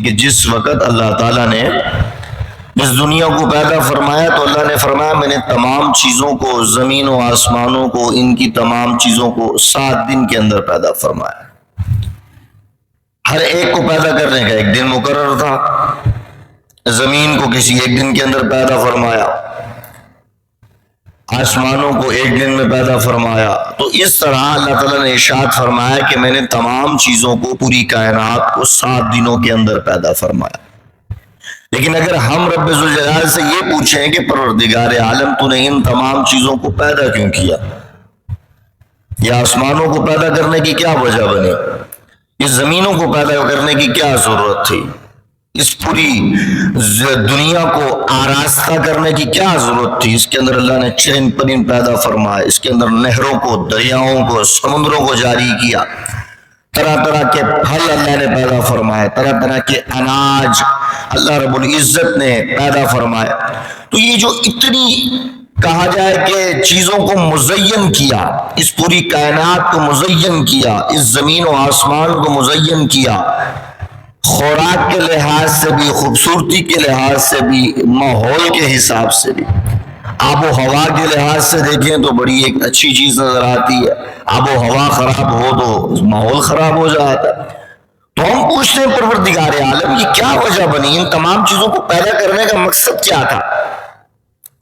کہ جس وقت اللہ تعالیٰ نے اس دنیا کو پیدا فرمایا تو اللہ نے فرمایا میں نے تمام چیزوں کو، زمین و آسمانوں کو، ان کی تمام چیزوں کو 7 دن کے اندر پیدا فرمایا۔ ہر ایک کو پیدا کرنے کا ایک دن مقرر تھا۔ زمین کو کسی ایک دن کے اندر پیدا فرمایا، آسمانوں کو ایک دن میں پیدا فرمایا۔ تو اس طرح اللہ تعالیٰ نے ارشاد فرمایا کہ میں نے تمام چیزوں کو، پوری کائنات کو 7 دنوں کے اندر پیدا فرمایا۔ لیکن اگر ہم رب ذوالجلال سے یہ پوچھیں کہ پروردگار عالم تو نے ان تمام چیزوں کو پیدا کیوں کیا، یا آسمانوں کو پیدا کرنے کی کیا وجہ بنی، اس زمینوں کو پیدا کرنے کی کیا ضرورت تھی، اس پوری دنیا کو آراستہ کرنے کی کیا ضرورت تھی، اس کے اندر اللہ نے چرند پرند پیدا فرمائے، اس کے اندر نہروں کو، دریاؤں کو، سمندروں کو جاری کیا، طرح طرح کے پھل اللہ نے پیدا فرمائے، طرح طرح کے اناج اللہ رب العزت نے پیدا فرمائے۔ تو یہ جو اتنی کہا جائے کہ چیزوں کو مزین کیا، اس پوری کائنات کو مزین کیا، اس زمین و آسمان کو مزین کیا، خوراک کے لحاظ سے بھی، خوبصورتی کے لحاظ سے بھی، ماحول کے حساب سے بھی، آب و ہوا کے لحاظ سے دیکھیں تو بڑی ایک اچھی چیز نظر آتی ہے۔ آب و ہوا خراب ہو تو ماحول خراب ہو جاتا ہے۔ تو ہم پوچھتے ہیں پروردگار عالم یہ کیا وجہ بنی، ان تمام چیزوں کو پیدا کرنے کا مقصد کیا تھا؟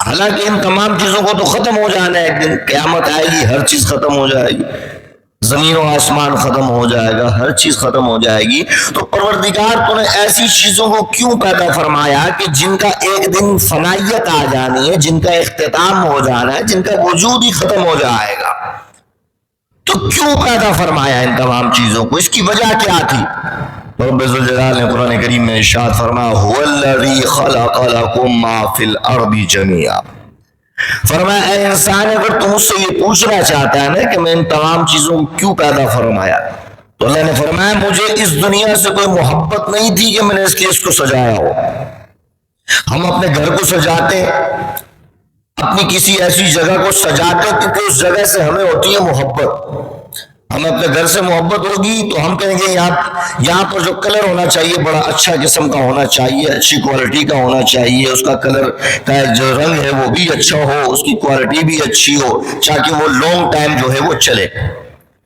حالانکہ ان تمام چیزوں کو تو ختم ہو جانا ہے، ایک دن قیامت آئے گی، ہر چیز ختم ہو جائے گی، زمین و آسمان ختم ہو جائے گا، ہر چیز ختم ہو جائے گی۔ تو پروردگار تو نے ایسی چیزوں کو کیوں پیدا فرمایا کہ جن کا ایک دن فنائیت آ جانی ہے، جن کا اختتام ہو جانا ہے، جن کا وجود ہی ختم ہو جائے گا؟ تو کیوں پیدا فرمایا ان تمام چیزوں کو، اس کی وجہ کیا تھی؟ رب ذوالجلال نے قرآن کریم میں ارشاد فرمایا هو الذی خلق لکم ما فی الارض جمیعا۔ فرمایا اے انسان اگر تم اس سے یہ پوچھنا چاہتا ہے نا کہ میں ان تمام چیزوں کو کیوں پیدا فرمایا، تو اللہ نے فرمایا مجھے اس دنیا سے کوئی محبت نہیں تھی کہ میں نے اس لیے اس کو سجایا ہو۔ ہم اپنے گھر کو سجاتے، اپنی کسی ایسی جگہ کو سجاتے کیونکہ اس جگہ سے ہمیں ہوتی ہے محبت۔ ہمیں اپنے گھر سے محبت ہوگی تو ہم کہیں گے یہاں پر جو کلر ہونا چاہیے بڑا اچھا قسم کا ہونا چاہیے، اچھی کوالٹی کا ہونا چاہیے، اس کا کلر کا جو رنگ ہے وہ بھی اچھا ہو، اس کی کوالٹی بھی اچھی ہو تاکہ وہ لانگ ٹائم جو ہے وہ چلے۔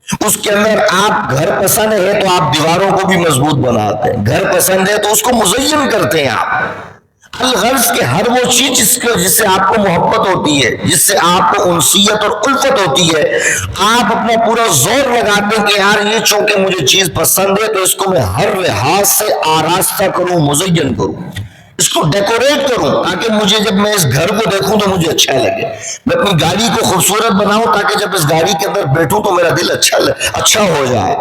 اس کے اندر آپ گھر پسند ہے تو آپ دیواروں کو بھی مضبوط بناتے ہیں، گھر پسند ہے تو اس کو مزین کرتے ہیں آپ۔ الغرض کہ ہر وہ چیز جس سے آپ کو محبت ہوتی ہے، جس سے آپ کو انسیت اور الفت ہوتی ہے، آپ اپنا پورا زور لگاتے ہیں کہ یار یہ چونکہ مجھے چیز پسند ہے تو اس کو میں ہر لحاظ سے آراستہ کروں، مزین کروں، اس کو ڈیکوریٹ کروں تاکہ مجھے جب میں اس گھر کو دیکھوں تو مجھے اچھا لگے۔ میں اپنی گاڑی کو خوبصورت بناؤں تاکہ جب اس گاڑی کے اندر بیٹھوں تو میرا دل اچھا ہو جائے،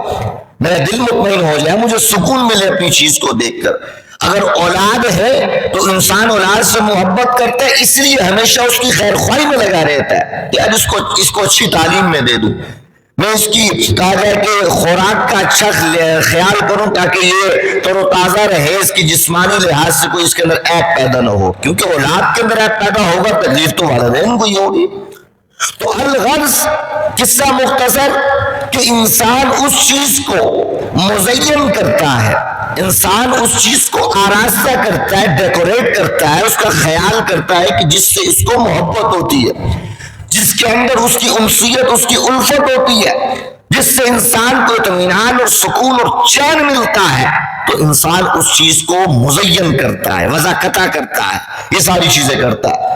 میرا دل مطمئن ہو جائے، مجھے سکون ملے اپنی چیز کو دیکھ کر۔ اگر اولاد ہے تو انسان اولاد سے محبت کرتا ہے، اس لیے ہمیشہ اس کی خیر خواہی میں لگا رہتا ہے کہ اب اس کو اچھی تعلیم میں دے دوں، میں اس کی کہا جائے کہ خوراک کا اچھا خیال کروں تاکہ یہ تر و تازہ رہے، اس کی جسمانی لحاظ سے کوئی اس کے اندر عیب پیدا نہ ہو، کیونکہ اولاد کے اندر عیب پیدا ہوگا تکلیف تو والدین کو ہی ہوگی۔ تو الغرض قصہ مختصر کہ انسان اس چیز کو مزین کرتا ہے، انسان اس چیز کو آراستہ کرتا ہے، ڈیکوریٹ کرتا ہے، اس کا خیال کرتا ہے کہ جس سے اس کو محبت ہوتی ہے، جس کے اندر اس کی انسیت، اس کی الفت ہوتی ہے، جس سے انسان کو اطمینان اور سکون اور چین ملتا ہے، تو انسان اس چیز کو مزین کرتا ہے، وضاحت کرتا ہے، یہ ساری چیزیں کرتا ہے۔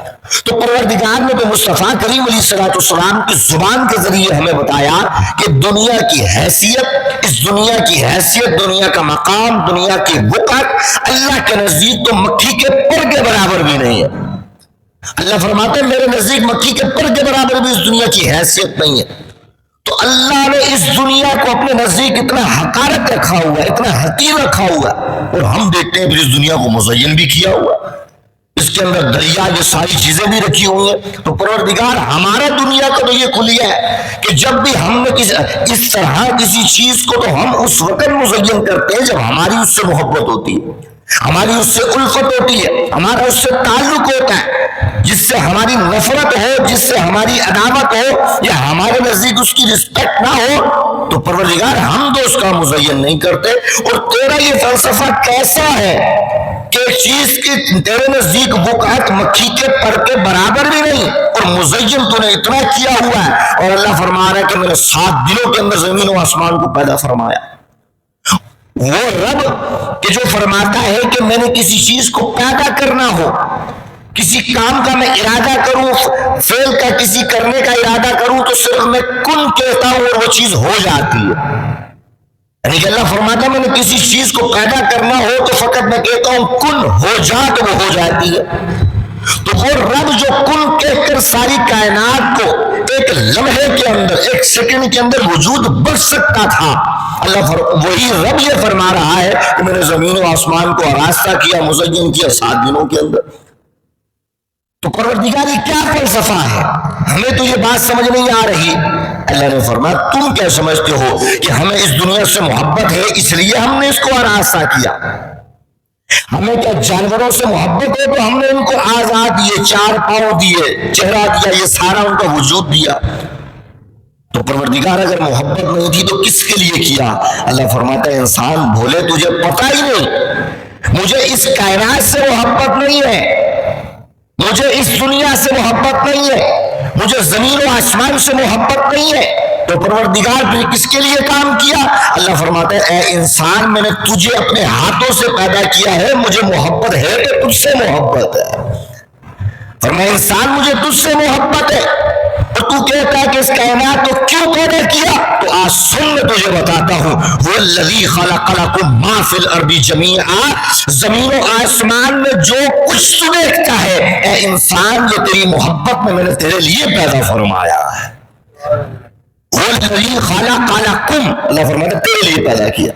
تو پروردگار نے تو مصطفیٰ کریم علیہ السلام کی زبان کے ذریعے ہمیں بتایا کہ دنیا کی حیثیت، اس دنیا کی حیثیت، دنیا کا مقام، دنیا کی وقت اللہ کے نزدیک تو مکھی کے پر کے برابر بھی نہیں ہے۔ اللہ فرماتے ہیں میرے نزدیک مکھی کے پر کے برابر بھی اس دنیا کی حیثیت نہیں ہے۔ تو اللہ نے اس دنیا کو اپنے نزدیک اتنا حقارت رکھا ہوا ہے، اتنا حقیر رکھا ہوا ہے، اور ہم دیکھتے ہیں پھر اس دنیا کو مزین بھی کیا ہوا ہے، اس کے اندر دریا یہ ساری چیزیں بھی رکھی ہوئی ہیں۔ تو پروردگار ہمارا دنیا کا تو یہ کلیہ ہے کہ جب بھی ہم نے اس طرح کسی چیز کو تو ہم اس وقت مزین کرتے ہیں جب ہماری اس سے محبت ہوتی ہے۔ ہماری اس سے الفت ہوتی ہے، ہمارا اس سے تعلق ہوتا ہے، جس سے ہماری نفرت ہو، جس سے ہماری عداوت ہو، یا ہمارے نزدیک اس کی رسپیکٹ نہ ہو، تو پروردگار ہم دوست کا مزین نہیں کرتے۔ اور تیرا یہ فلسفہ کیسا ہے کہ ایک چیز کی تیرے نزدیک وقعت مکھی کے پر کے برابر بھی نہیں، اور مزین تو نے اتنا کیا ہوا ہے۔ اور اللہ فرما رہا ہے کہ میں نے 7 دنوں کے اندر زمین و آسمان کو پیدا فرمایا۔ وہ رب کہ جو فرماتا ہے کہ میں نے کسی چیز کو پیدا کرنا ہو، کسی کام کا میں ارادہ کروں، فعل کا کسی کرنے کا ارادہ کروں، تو صرف میں کن کہتا ہوں اور وہ چیز ہو جاتی ہے۔ یعنی کہ اللہ فرماتا ہے میں نے کسی چیز کو پیدا کرنا ہو تو فقط میں کہتا ہوں کن ہو جا، تو وہ ہو جاتی ہے۔ تو وہ رب جو کن کہہ کر ساری کائنات کو ایک لمحے کے اندر، ایک سیکنڈ کے اندر وجود بخش سکتا تھا، وہی رب یہ فرما رہا ہے کہ میں نے زمین و آسمان کو آراستہ کیا، مزین کیا 7 دنوں کے اندر۔ تو پروردگار یہ کیا فلسفہ ہے؟ ہمیں تو یہ بات سمجھ نہیں آ رہی۔ اللہ نے فرمایا تم کیا سمجھتے ہو کہ ہمیں اس دنیا سے محبت ہے اس لیے ہم نے اس کو آراستہ کیا؟ ہمیں کیا جانوروں سے محبت ہے تو ہم نے ان کو آزاد دیے، 4 پاؤں دیے، چہرہ دیا، یہ سارا ان کا وجود دیا؟ تو پروردگار اگر محبت نہیں تھی تو کس کے لیے کیا؟ اللہ فرماتا ہے انسان بھولے تجھے پتہ ہی نہیں، مجھے اس کائنات سے محبت نہیں ہے، مجھے اس دنیا سے محبت نہیں ہے، مجھے زمین و آسمان سے محبت نہیں ہے۔ تو پروردگار نے کس کے لیے کام کیا؟ اللہ فرماتا ہے اے انسان میں نے تجھے اپنے ہاتھوں سے پیدا کیا ہے، مجھے محبت ہے کہ تجھ سے محبت ہے۔ فرمایا انسان مجھے تجھ سے محبت ہے، اور تو کہتا ہے کہ اس کائنات کو کیوں پیدا کیا؟ تو آج سن میں تجھے بتاتا ہوں، وہ الذی خلق لکم ما فی الارض جمیعا، زمین و آسمان میں جو کچھ تو دیکھتا ہے اے انسان یہ تیری محبت میں نے تیرے لیے پیدا فرمایا ہے۔ وہ الذی خلق لکم، اللہ فرماتا ہے تیرے لیے پیدا کیا،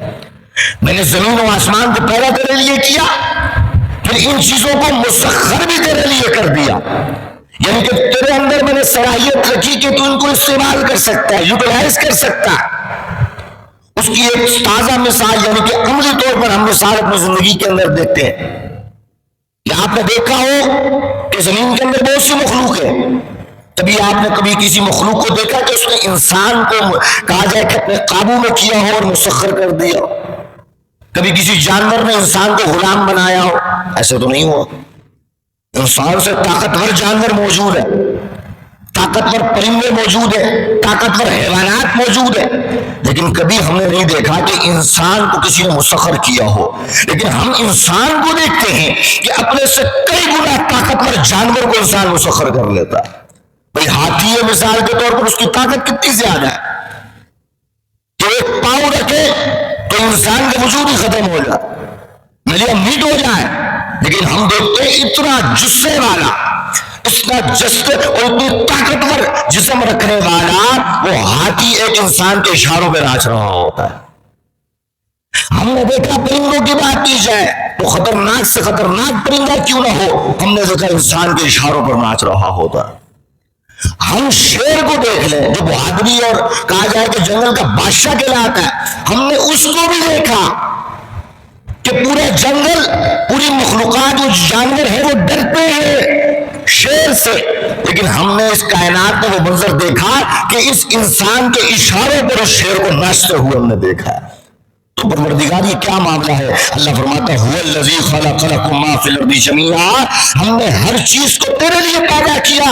میں نے زمین و آسمان کو پیدا تیرے لیے کیا، پھر ان چیزوں کو مسخر بھی تیرے لیے کر دیا، یعنی کہ تیرے اندر میں نے صلاحیت رکھی کہ تو ان کو استعمال کر سکتا ہے، یوٹیلائز کر سکتا ہے۔ اس کی ایک تازہ مثال یعنی کہ عملی طور پر ہم مثال اپنی زندگی کے اندر دیکھتے ہیں کہ آپ نے دیکھا ہو کہ زمین کے اندر بہت سی مخلوق ہے، کبھی آپ نے کبھی کسی مخلوق کو دیکھا کہ اس نے انسان کو کہا جائے کہ اپنے قابو میں کیا ہو اور مسخر کر دیا؟ کبھی کسی جانور نے انسان کو غلام بنایا ہو؟ ایسے تو نہیں ہوا۔ انسان سے طاقتور جانور موجود ہے، طاقتور پرندے موجود ہیں، طاقتور حیوانات موجود ہیں، لیکن کبھی ہم نے نہیں دیکھا کہ انسان کو کسی نے مسخر کیا ہو۔ لیکن ہم انسان کو دیکھتے ہیں کہ اپنے سے کئی گنا طاقتور جانور کو انسان مسخر کر لیتا ہے۔ بھئی ہاتھی ہے مثال کے طور پر، اس کی طاقت کتنی زیادہ ہے کہ ایک پاؤں رکھے تو انسان کا وجود ہی ختم ہو جائے، ملیا میٹ ہو جائے، لیکن ہم دیکھتے ہیں اتنا جسے والا، اتنا جستے اور اتنی طاقتور جسم رکھنے والا وہ ہاتھی ایک انسان کے اشاروں پہ ناچ رہا ہوتا ہے۔ ہم نے دیکھا پرندوں کی بات کی جائے تو خطرناک سے خطرناک پرندہ کیوں نہ ہو، ہم نے دیکھا انسان کے اشاروں پر ناچ رہا ہوتا ہے۔ ہم شیر کو دیکھ لیں جو بہادری اور کہا جائے کہ جنگل کا بادشاہ کہلاتا ہے، ہم نے اس کو بھی دیکھا کہ پورا جنگل، پوری مخلوقات جو جانور ہیں وہ ڈرتے ہیں شیر سے، لیکن ہم نے اس کائنات میں وہ منظر دیکھا کہ اس انسان کے اشاروں پر اس شیر کو ناچتے ہوئے ہم نے دیکھا۔ تو پروردگار یہ کیا معاملہ ہے؟ اللہ فرماتا ہے هو الذی خلق لکم ما فی الارض جمیعا، ہم نے ہر چیز کو تیرے لیے پیدا کیا،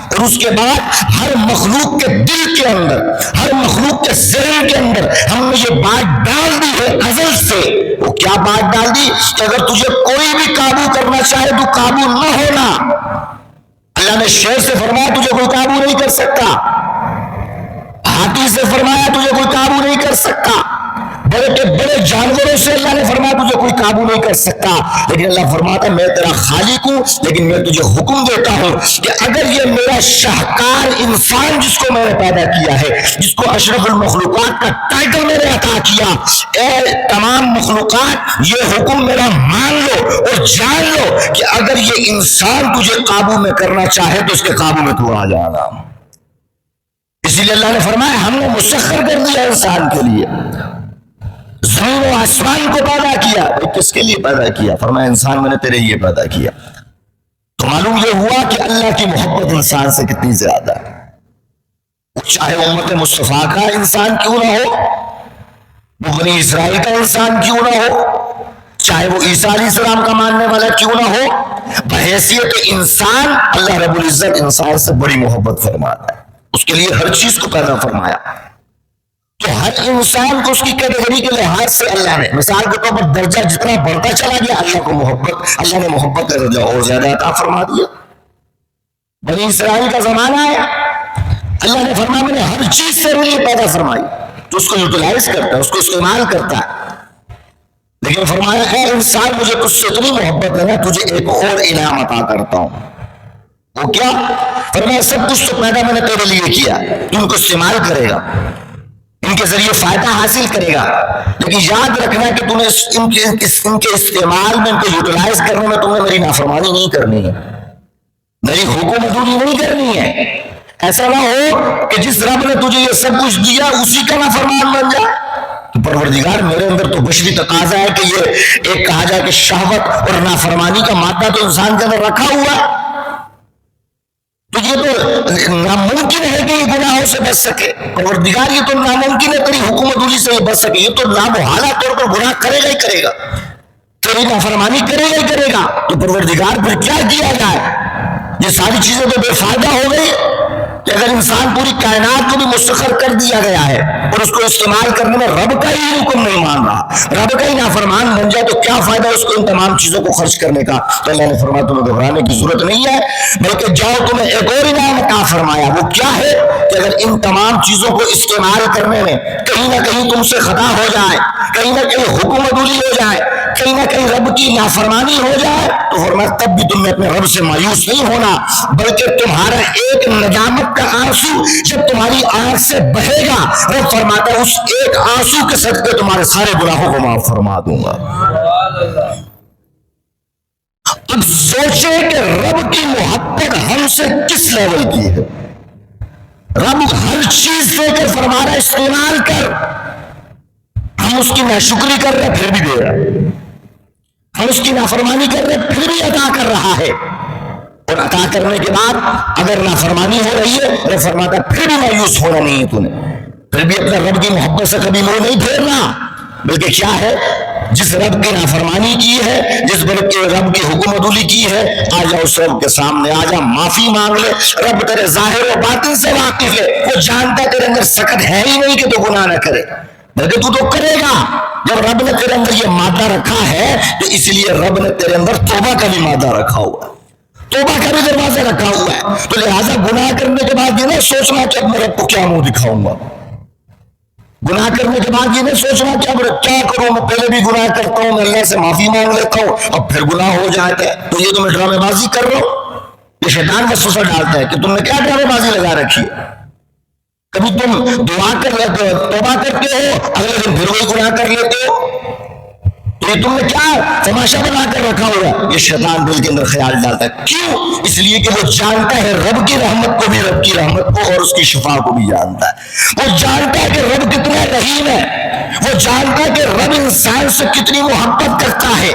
اور اس کے بعد ہر مخلوق کے دل کے اندر، ہر مخلوق کے ذہن کے اندر ہم نے یہ بات ڈال دی ہے ازل سے۔ وہ کیا بات ڈال دی؟ کہ اگر تجھے کوئی بھی قابو کرنا چاہے تو قابو نہ ہونا۔ اللہ نے شیر سے فرمایا تجھے کوئی قابو نہیں کر سکتا، ہاتھی سے فرمایا تجھے کوئی قابو نہیں کر سکتا، بڑے کے بڑے جانوروں سے اللہ نے فرمایا تجھے کوئی قابو نہیں کر سکتا، لیکن اللہ فرماتا ہے میں تیرا خالق ہوں، لیکن میں تجھے حکم دیتا ہوں کہ اگر یہ میرا شاہکار انسان جس کو میں نے پیدا کیا ہے، جس کو اشرف المخلوقات کا ٹائٹل میں نے عطا کیا، اے تمام مخلوقات یہ حکم میرا مان لو اور جان لو کہ اگر یہ انسان تجھے قابو میں کرنا چاہے تو اس کے قابو میں تو آ جانا۔ اسی لیے اللہ نے فرمایا ہم نے مسخر کر دیا انسان کے لیے۔ زمین و آسمان کو پیدا کیا، کس کے لیے پیدا کیا؟ فرمایا انسان میں نے تیرے لیے پیدا کیا۔ تو معلوم یہ ہوا کہ اللہ کی محبت انسان سے کتنی زیادہ ہے۔ چاہے امت مصطفیٰ کا انسان کیوں نہ ہو، وہ بنی اسرائیل کا انسان کیوں نہ ہو، چاہے وہ عیسیٰ علیہ السلام کا ماننے والا کیوں نہ ہو، بحیثیت انسان اللہ رب العزت انسان سے بڑی محبت فرماتا ہے، اس کے لیے ہر چیز کو پیدا فرمایا۔ تو ہر انسان کو اس کی کیٹیگری کے لحاظ سے اللہ نے، مثال کے طور پر درجہ جتنا بڑھتا چلا گیا، اللہ نے محبت کا درجہ اور زیادہ عطا فرما دیا۔ بنی اسرائیل کا زمانہ ہے، اللہ نے فرمایا میں نے ہر چیز سے لیے پیدا فرمائی، تو اس کو یوٹیلائز کرتا ہے، اس کو استعمال کرتا ہے، لیکن فرمایا اے انسان مجھے تجھ سے اتنی محبت ہے نا، تجھے ایک اور انعام عطا کرتا ہوں۔ وہ کیا؟ فرمایا سب کچھ تو پیدا میں نے تیرے لیے کیا، تو ان کو استعمال کرے گا، ان کے ذریعے فائدہ حاصل کرے گا، لیکن یاد رکھنا کہ تمہیں ان کے استعمال میں، ان کو یوٹیلائز کرنے میں تمہیں میری نافرمانی نہیں کرنی ہے، میری حکم ادوری نہیں کرنی ہے۔ ایسا نہ ہو کہ جس رب نے تجھے یہ سب کچھ دیا اسی کا نافرمان بن جائے۔ تو پروردگار میرے اندر تو بشری تقاضا ہے کہ یہ ایک کہا جائے کہ شہوت اور نافرمانی کا مادہ تو انسان کے اندر رکھا ہوا ہے، تو یہ تو ناممکن ہے کہ یہ گناہوں سے بچ سکے۔ پروردگار یہ تو ناممکن ہے تیری حکم ادوری سے یہ بچ سکے، یہ تو نامحالہ طور پر گناہ کرے گا ہی کرے گا، تیری نافرمانی کرے گا ہی کرے گا۔ تو پروردگار پھر کیا کیا جائے؟ یہ ساری چیزیں تو بے فائدہ ہو گئی کہ اگر انسان پوری کائنات کو بھی مسخر کر دیا گیا ہے اور اس کو استعمال کرنے میں رب کا ہی حکم نہیں مان رہا، رب کا ہی نافرمان بن جائے، تو کیا فائدہ اس کو ان تمام چیزوں کو خرچ کرنے کا؟ تو اللہ نے فرمایا تمہیں گھبرانے کی ضرورت نہیں ہے، بلکہ جاؤ تمہیں ایک اور انعام عطا فرمایا۔ وہ کیا ہے کہ اگر ان تمام چیزوں کو استعمال کرنے میں کہیں نہ کہیں تم سے خطا ہو جائے، کہیں نہ کہیں حکم عدولی ہو جائے، کہیں نہ کہیں رب کی نافرمانی ہو جائے، تو فرمایا تب بھی تم نے اپنے رب سے مایوس نہیں ہونا، بلکہ تمہارا ایک ندامت کا آنسو جب تمہاری آنکھ سے بہے گا، رب فرماتا ہے اس ایک آنسو کے صدقے تمہارے سارے گناہوں کو معاف فرما دوں گا۔ اب سوچیں کہ رب کی محبت ہم سے کس لیول کی ہے۔ رب ہر چیز دے کر فرما رہا ہے استعمال کر، ہم اس کی ناشکری کر رہے پھر بھی دے رہا ہے، ہم اس کی نافرمانی کر رہے پھر بھی عطا کر رہا ہے، اور عطا کرنے کے بعد اگر نافرمانی ہو رہی ہے رب فرماتا ہے پھر بھی مایوس ہونا نہیں ہے، تو نے پھر بھی اپنے رب کی محبت سے کبھی منہ نہیں پھیرنا، بلکہ کیا ہے جس رب کی نافرمانی کی ہے، جس رب کی حکم عدولی کی ہے، آ جا اس رب کے سامنے، آ جا معافی مانگ لے۔ رب تیرے ظاہر و باطن سے واقف ہے، وہ جانتا ہے تیرے اندر سخت ہے ہی نہیں کہ تو گناہ نہ کرے، بلکہ تو کرے گا۔ جب رب نے تیرے اندر یہ مادہ رکھا ہے تو اس لیے رب نے تیرے اندر توبہ کا بھی مادہ رکھا ہوا ہے، توبہ کا بھی دروازہ رکھا ہوا ہے، تو لہٰذا گناہ کرنے کے بعد یہ نہیں سوچنا کہ اب میں رب کو کیا منہ دکھاؤں گا، گناہ کرنے کے بعد یہ نہیں سوچنا کہ اب کیا کروں، میں پہلے بھی گناہ کرتا ہوں، میں اللہ سے معافی مانگ لیتا ہوں، اب پھر گناہ ہو جاتا ہے تو یہ تو میں ڈرامے بازی کر رہا ہوں۔ یہ شیطان وسوسہ ڈالتا ہے کہ تم نے کیا ڈرامے بازی لگا رکھی ہے، کبھی تم دعا کر لیتے ہو، توبہ کرتے ہو، اگلے دن پھر وہی گناہ کر لیتے ہو، تو یہ تم نے کیا تماشا بنا کر رکھا ہوا۔ یہ شیطان دل کے اندر خیال ڈالتا ہے، کیوں؟ اس لیے کہ وہ جانتا ہے رب کی رحمت کو بھی، رب کی رحمت کو اور اس کی شفا کو بھی جانتا ہے، وہ جانتا ہے کہ رب کتنا رحیم ہے، وہ جانتا ہے کہ رب انسان سے کتنی محبت کرتا ہے،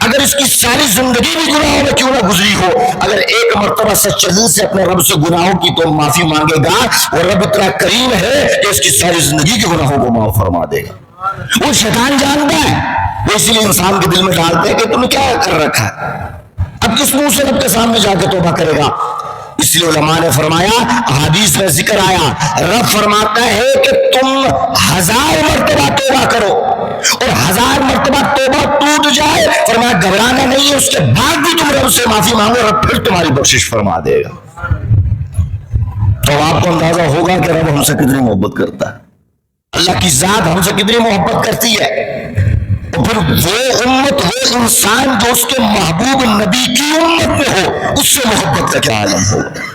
اگر اس کی ساری زندگی بھی گناہوں میں کیوں نہ گزری ہو، اگر ایک مرتبہ سچے دل سے اپنے رب سے گناہوں کی تو معافی مانگے گا، اور رب اتنا کریم ہے کہ اس کی ساری زندگی کے گناہوں کو معاف فرما دے گا۔ وہ شیطان جانتا ہے، وہ اسی لیے انسان کے دل میں ڈالتے ہیں کہ تم نے کیا کر رکھا ہے، اب کس منہ سے رب کے سامنے جا کے توبہ کرے گا۔ اس لیے علماء نے فرمایا، احادیث میں ذکر آیا، رب فرماتا ہے کہ تم 1000 مرتبہ توبہ کرو اور 1000 مرتبہ توبہ ٹوٹ جائے، فرمایا گھبرانا نہیں ہے، اس کے بعد بھی تم رب سے معافی مانگو، رب پھر تمہاری بخشش فرما دے گا۔ تو آپ کو اندازہ ہوگا کہ رب ہم سے کتنی محبت کرتا ہے، اللہ کی ذات ہم سے کتنی محبت کرتی ہے، اور پھر وہ امت، وہ انسان جو اس کے محبوب نبی کی امت میں ہو، اس سے محبت کا کیا عالم ہوگا۔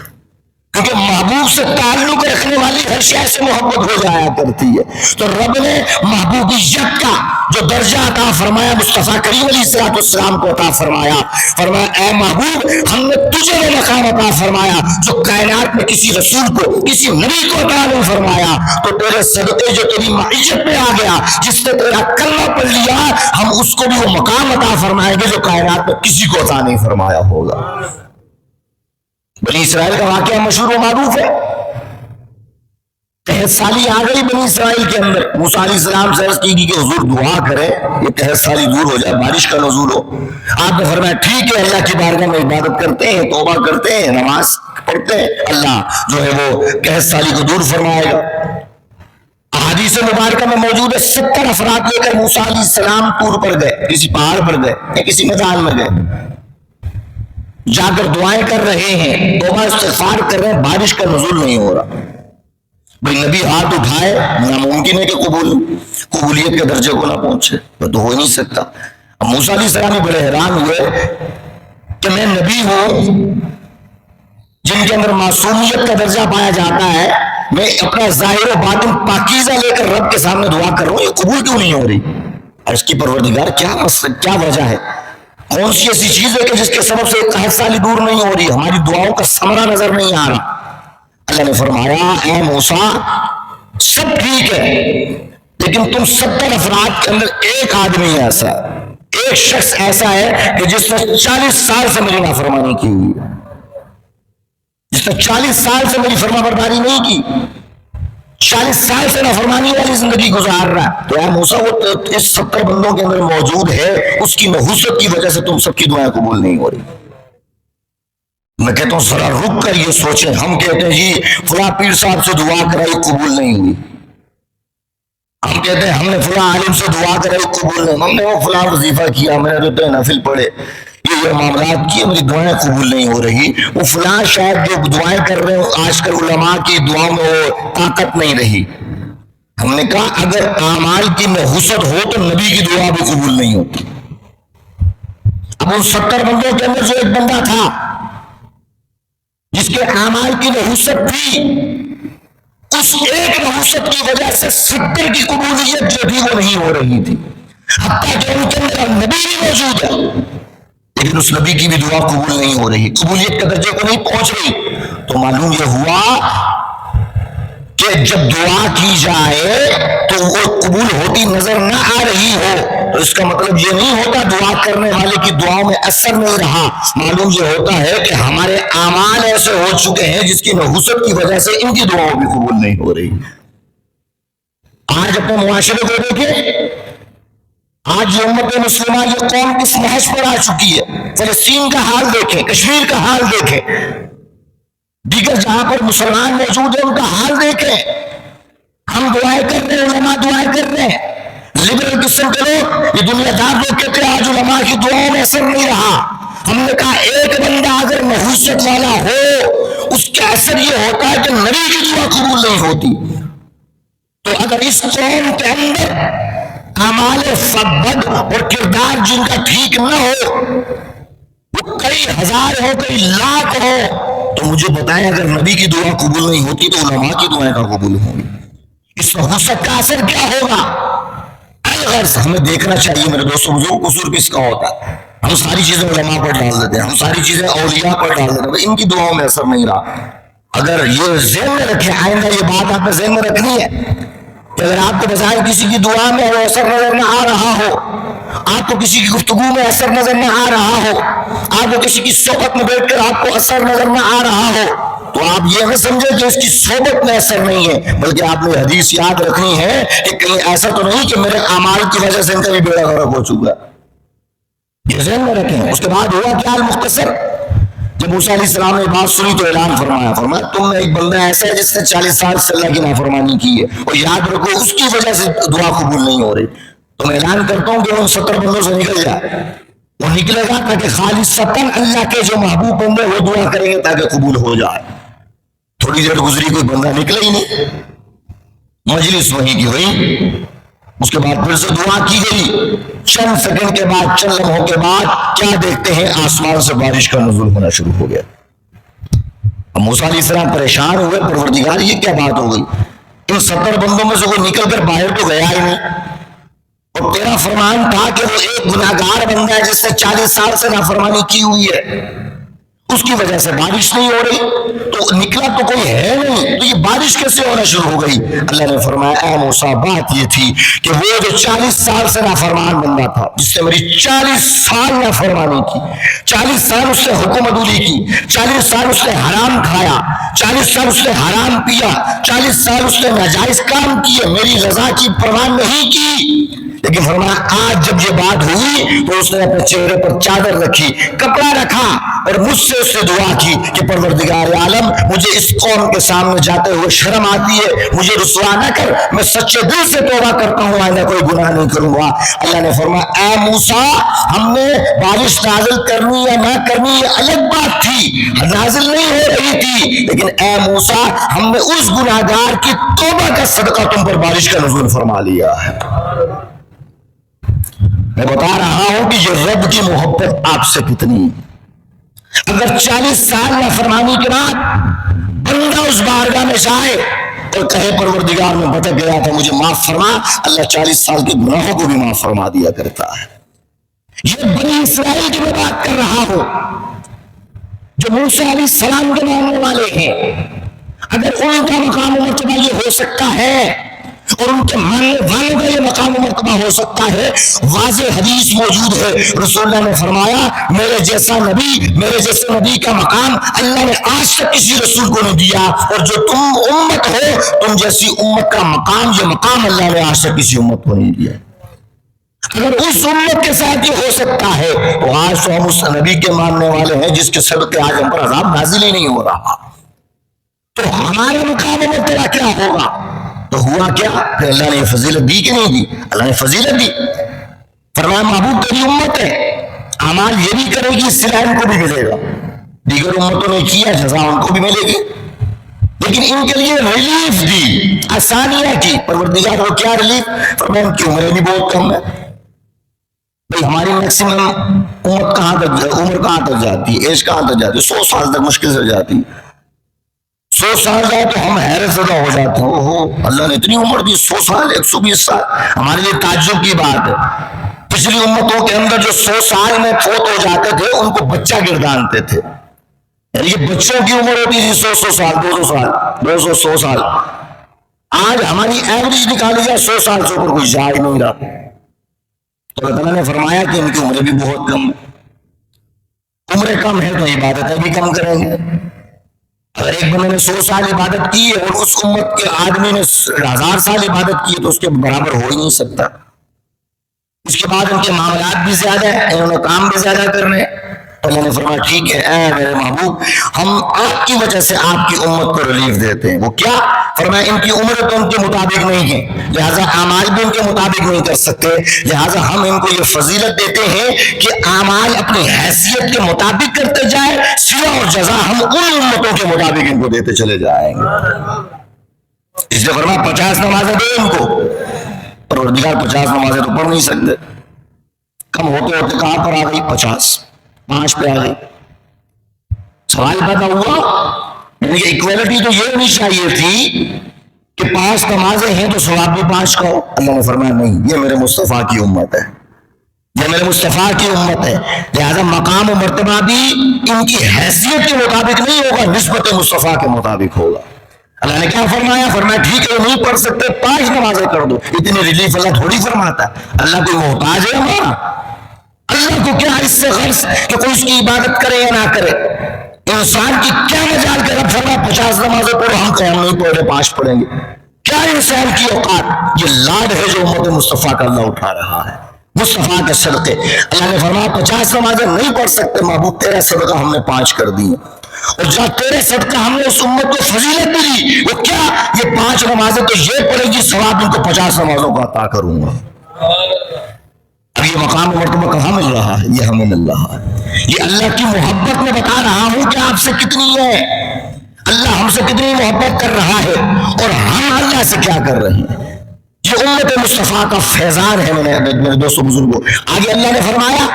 کیونکہ محبوب سے تعلق رکھنے والی ہر شے سے محبت ہو جایا کرتی ہے. تو رب نے محبوبیت کا جو درجہ عطا فرمایا مصطفیٰ کریم علیہ السلام کو عطا فرمایا. فرمایا اے محبوب ہم نے تجھے وہ مقام عطا فرمایا جو کائنات میں کسی رسول کو کسی نبی کو عطا نہیں فرمایا. تو تیرے صدقے جو تیری معیت میں آ گیا جس نے تیرا کلمہ پڑھ لیا ہم اس کو بھی وہ مقام عطا فرمائیں گے جو کائنات میں کسی کو عطا نہیں فرمایا ہوگا. بنی اسرائیل کا واقعہ مشہور و معروف ہے. قحط سالی آ گئی بنی اسرائیل کے اندر. موسیٰ علیہ السلام سے عرض کی کہ حضور دعا کریں یہ قحط سالی دور ہو جائے بارش کا نزول ہو. آپ نے فرمایا ٹھیک ہے اللہ کی بارگاہ میں عبادت کرتے ہیں توبہ کرتے ہیں نماز پڑھتے ہیں اللہ جو ہے وہ قحط سالی کو دور فرمائے گا. احادیث مبارکہ میں موجود ہے 70 افراد لے کر موسیٰ علیہ السلام ٹور پر گئے کسی پہاڑ پر گئے یا کسی میدان میں گئے جا کر دعائیں کر رہے ہیں توبہ استغفار کر رہے ہیں بارش کا نزول نہیں ہو رہا. بھئی نبی ہاتھ اٹھائے ناممکن ہے کہ قبولیت کے درجے کو نہ پہنچے وہ تو ہو ہی نہیں سکتا. اب موسیٰ علیہ السلام بڑے حیران ہوئے کہ میں نبی ہوں جن کے اندر معصومیت کا درجہ پایا جاتا ہے میں اپنا ظاہر و باطن پاکیزہ لے کر رب کے سامنے دعا کر رہا ہوں یہ قبول کیوں نہیں ہو رہی. اور اس کی پروردگار کیا وجہ ہے کون سی ایسی چیز ہے کہ جس کے سبب سے قحط سالی دور نہیں ہو رہی ہماری دعاؤں کا ثمرہ نظر نہیں آ رہا. اللہ نے فرمایا اے موسیٰ سب ٹھیک ہے لیکن تم 70 افراد کے اندر ایک آدمی ایسا ایک شخص ایسا ہے کہ جس نے 40 سال سے میری نافرمانی کی ہوئی جس نے 40 سال سے میری فرما برداری نہیں کی 40 سال سے نافرمانی والی زندگی گزار رہا ہے. تو اے موسیٰ وہ اس 70 بندوں کے اندر موجود ہے اس کی نحوست کی وجہ سے تم سب کی دعائیں قبول نہیں ہو رہی. میں کہتا ہوں ذرا رک کر یہ سوچیں. ہم کہتے ہیں جی فلاں پیر صاحب سے دعا کرائی قبول نہیں ہوئی. ہم کہتے ہیں ہم نے فلاں عالم سے دعا کرائی قبول نہیں. ہم نے وہ فلاں وظیفہ کیا میں نے تو نفل پڑھے یہ معاملات کیے میری دعائیں قبول نہیں ہو رہی. وہ فلاں شاید جو دعائیں کر رہے ہیں آج کل علماء کی دعاؤں میں وہ طاقت نہیں رہی. ہم نے کہا اگر اعمال کی نحوست ہو تو نبی کی دعا بھی قبول نہیں ہوتی. اب ان 70 بندوں کے اندر جو ایک بندہ تھا جس کے اعمال کی نحوست تھی اس ایک نحوست کی وجہ سے 70 کی قبولیت جو تھی وہ نہیں ہو رہی تھی. حتیٰ کہ ان کے اندر نبی بھی موجود ہے لیکن اس نبی کی بھی دعا قبول نہیں ہو رہی قبولیت کے درجے کو نہیں پہنچ رہی. تو معلوم یہ ہوا کہ جب دعا کی جائے تو وہ قبول ہوتی نظر نہ آ رہی ہو تو اس کا مطلب یہ نہیں ہوتا دعا کرنے والے کی دعاؤں میں اثر نہیں رہا. معلوم یہ ہوتا ہے کہ ہمارے اعمال ایسے ہو چکے ہیں جس کی نحوست کی وجہ سے ان کی دعاؤں بھی قبول نہیں ہو رہی. آج اپنے معاشرے کو دیکھیں آج یہ امت مسلمہ یہ قوم کس محض پر آ چکی ہے. فلسطین کا حال دیکھیں کشمیر کا حال دیکھیں دیگر جہاں پر مسلمان موجود ہیں ان کا حال دیکھیں. ہم دعائیں کر رہے ہیں علماء دعائیں کر رہے ہیں لبرل قسم کے لوگ یہ دنیا دار لوگ کہتے ہیں آج علماء کی دعاؤں میں اثر نہیں رہا. ہم نے کہا ایک بندہ اگر نحوست والا ہو اس کا اثر یہ ہوتا ہے کہ نبی کی دعا قبول نہیں ہوتی. تو اگر اس قوم کے اندر اعمال بد اور کردار جن کا ٹھیک نہ ہو وہ کئی ہزار ہو کئی لاکھ ہو تو مجھے بتائیں اگر نبی کی دعا قبول نہیں ہوتی تو علماء کی دعائیں کا قبول ہوگی. اس نحوست کا اثر کیا ہوگا. الغرض ہمیں دیکھنا چاہیے میرے دوستوں بزرگ قصور کس کا ہوتا ہے. ہم ساری چیزیں علماء پر ڈال دیتے ہیں ہم ساری چیزیں اولیاء پر ڈال دیتے ہیں ان کی دعاؤں میں اثر نہیں رہا. اگر یہ ذہن میں رکھیں آئندہ یہ بات آپ نے ذہن میں رکھنی ہے کہ اگر آپ کو بظاہر کسی کی دعا میں اثر نظر نہ آ رہا ہو آپ کو کسی کی گفتگو میں اثر نظر نہ آ رہا ہو آپ کو کسی کی صحبت میں بیٹھ کر آپ کو اثر نظر نہ آ رہا ہو تو آپ یہ نہ سمجھیں کہ اس کی صحبت میں اثر نہیں ہے بلکہ آپ نے حدیث یاد رکھنی ہے کہ کہیں ایسا تو نہیں کہ میرے اعمال کی وجہ سے ان کا بھی بیڑا غرق ہو چکا. یہ ذہن میں رکھیں. اس کے بعد ہوا کیا المختصر جب موسیٰ علیہ السلام نے بات سنی تو اعلان فرمایا تم میں ایک بندہ ایسا ہے جس نے 40 سال سے اللہ کی نافرمانی کی ہے اور یاد رکھو اس کی وجہ سے دعا قبول نہیں ہو رہی. تو میں اعلان کرتا ہوں کہ ان 70 بندوں سے نکل جائے وہ نکلے گا تاکہ خالصتاً اللہ کے جو محبوب بندے وہ دعا کریں گے تاکہ قبول ہو جائے. تھوڑی دیر گزری کوئی بندہ نکلا ہی نہیں مجلس وہیں کی ہوئی. اس کے بعد پھر سے دعا کی گئی. چند سیکنڈ کے بعد چند لمحوں کے بعد کیا دیکھتے ہیں آسمان سے بارش کا نزول ہونا شروع ہو گیا. موسیٰ علیہ السلام پریشان ہوئے، پروردگار یہ کیا بات ہو گئی، ان 70 بندوں میں سے کوئی نکل کر باہر تو گیا ہی نہیں، اور تیرا فرمان تھا کہ وہ ایک گناہگار بندہ ہے جس نے 40 سال سے نافرمانی کی ہوئی ہے، اس کی وجہ سے بارش نہیں ہو رہی، تو نکلا تو کوئی ہے نہیں، تو یہ بارش کیسے ہونا شروع ہو گئی؟ اللہ نے فرمایا اے موسیٰ بات یہ تھی کہ وہ جو 40 سال سے نافرمان بندہ تھا، جس نے میری 40 سال نافرمانی کی، 40 سال اس نے حکم عدولی کی، 40 سال اس نے حرام کھایا، 40 سال اس نے حرام پیا، 40 سال اس نے ناجائز کام کیے، میری رضا کی پرواہ نہیں کی، لیکن فرمایا آج جب یہ بات ہوئی تو اس نے اپنے چہرے پر چادر رکھی، کپڑا رکھا، اور مجھ سے اس نے دعا کی کہ پروردگار عالم مجھے اس قوم کے سامنے جاتے ہوئے شرم آتی ہے، مجھے رسوا نہ کر، میں سچے دل سے توبہ کرتا ہوں، آئندہ کوئی گناہ نہیں کروں گا۔ اللہ نے فرمایا اے موسیٰ، ہم نے بارش نازل کرنی یا نہ کرنی یہ الگ بات تھی، نازل نہیں ہو رہی تھی، لیکن اے موسیٰ ہم نے اس گناہگار کی توبہ کا صدقہ تم پر بارش کا نزول فرما لیا ہے۔ میں بتا رہا ہوں کہ یہ رب کی محبت آپ سے کتنی ہے۔ اگر 40 سال نافرمانی کے بعد بندہ اس بارگاہ میں جائے اور کہے پروردگار میں بھٹک گیا تھا مجھے معاف فرما، اللہ 40 سال کے گناہوں کو بھی معاف فرما دیا کرتا ہے۔ یہ بنی اسرائیل کی میں بات کر رہا ہوں جو موسیٰ علیہ السلام کے ماننے والے ہیں، اگر ان کا مقام و مرتبہ یہ ہو سکتا ہے اور ان کے ماننے والوں کا یہ مقام و مرتبہ ہو سکتا ہے، واضح حدیث موجود ہے، رسول اللہ نے فرمایا میرے جیسا نبی، میرے جیسے نبی کا مقام اللہ نے آج تک کسی رسول کو نہیں دیا، اور جو تم امت ہو تم جیسی امت کا مقام، یہ مقام اللہ نے آج تک کسی امت کو نہیں دیا۔ اگر اس امت کے ساتھ یہ ہو سکتا ہے تو آج تو ہم اس نبی کے ماننے والے ہیں جس کے صدقے آج ہم پر عذاب نازل ہی نہیں ہو رہا، تو ہمارا مقام و مرتبہ کیا ہوگا؟ تو ہوا کیا کہ اللہ نے فضیلت دی کہ نہیں دی؟ اللہ نے فضیلت دی، فرمایا محبوب تیری امت ہے، اعمال یہ بھی کرے گی، صلہ ان کو بھی ملے گا، دیگر امتوں نے کیا جزا ان کو بھی ملے گی، لیکن ان کے لیے ریلیف دی، آسانیاں کی۔ پروردگار کو کیا ریلیف؟ فرمایا ان کی عمریں بھی بہت کم ہے، بھئی ہماری میکسیمم عمر کہاں تک جاتی ہے، ایج کہاں تک جاتی ہے؟ 100 سال تک مشکل سے جاتی ہے، 100 سال جائے تو ہم حیرت زدہ ہو جاتے ہیں، اوہو اللہ نے اتنی عمر دی، 100 سال 120 سال، ہمارے لیے تعجب کی بات ہے۔ پچھلی امتوں کے اندر جو 100 سال میں فوت ہو جاتے تھے ان کو بچہ گردانتے تھے، یعنی یہ بچوں کی عمر ہوتی تھی 100 سال 200 سال 200 سال، آج ہماری ایوریج نکالی جائے 100 سال سے اوپر کوئی جا ہی نہیں رہا، تو اللہ تعالیٰ نے فرمایا کہ ان کی عمریں بھی بہت کم ہیں، عمریں کم ہے تو عبادتیں بھی کم کریں گے۔ اگر ایک بندے نے 100 سال عبادت کی ہے اور اس امت کے آدمی نے 1000 سال عبادت کی ہے تو اس کے برابر ہو ہی نہیں سکتا۔ اس کے بعد ان کے معاملات بھی زیادہ ہیں، انہوں نے کام بھی زیادہ کرنے، اللہ نے فرمایا ٹھیک ہے اے میرے محبوب ہم آپ کی وجہ سے آپ کی امت کو ریلیف دیتے ہیں۔ وہ کیا؟ فرمایا ان کی عمر تو ان کے مطابق نہیں ہے، لہٰذا اعمال بھی ان کے مطابق نہیں کر سکتے، لہٰذا ہم ان کو یہ فضیلت دیتے ہیں کہ اعمال اپنی حیثیت کے مطابق کرتے جائیں، صلہ اور جزا ہم ان امتوں کے مطابق ان کو دیتے چلے جائیں گے۔ اس لیے فرمایا 50 نمازیں دیں ان کو، پروردگار 50 نمازیں تو پڑھ نہیں سکتے، کم ہوتے ہوتے کہاں پر آ گئی؟ 50 5 پہ آ گئی۔ سوال پیدا ہوا یعنی کہ ایکویلٹی تو یہ ہونی چاہیے تھی کہ 5 نمازیں ہیں تو ثواب بھی 5 کا ہو۔ اللہ نے فرمایا نہیں، یہ میرے مصطفیٰ کی امت ہے، یہ میرے مصطفیٰ کی امت ہے، لہذا مقام و مرتبہ بھی ان کی حیثیت کے مطابق نہیں ہوگا، نسبت مصطفیٰ کے مطابق ہوگا۔ اللہ نے کیا فرمایا؟ فرمایا ٹھیک ہے نہیں پڑھ سکتے 5 نمازیں کر دو، اتنی ریلیف اللہ تھوڑی فرماتا ہے، اللہ کوئی محتاج ہے ہمارا؟ اللہ کو کیا اس سے غرض کہ کوئی اس کی عبادت کرے یا نہ کرے؟ انسان کی کیا مجال کہ رب فرمایا 50 نمازیں پڑھو، ہم قیام نہیں پڑھ رہے 5 پڑھیں گے، کیا انسان کی اوقات؟ یہ لاڈ ہے جو امت مصطفیٰ کا اللہ اٹھا رہا ہے، مصطفیٰ کے صدقے۔ اللہ نے فرمایا 50 نمازیں نہیں پڑھ سکتے محبوب، تیرا صدقہ ہم نے 5 کر دی، اور جب تیرے صدقہ ہم نے اس امت کو فضیلت دی، وہ کیا؟ یہ 5 نمازیں تو یہ پڑھے گی، ثواب ان کو 50 نمازوں کا عطا کروں گا۔ اب یہ مقام و مرتبہ کہاں مل رہا ہے؟ یہ ہمیں مل رہا ہے، یہ اللہ کی محبت میں بتا رہا ہوں کہ آپ سے کتنی ہے، اللہ ہم سے کتنی محبت کر رہا ہے اور ہم اللہ سے کیا کر رہے ہیں۔ یہ امت مصطفیٰ کا فیضان ہے۔ میرے دوستوں بزرگوں، آگے اللہ نے فرمایا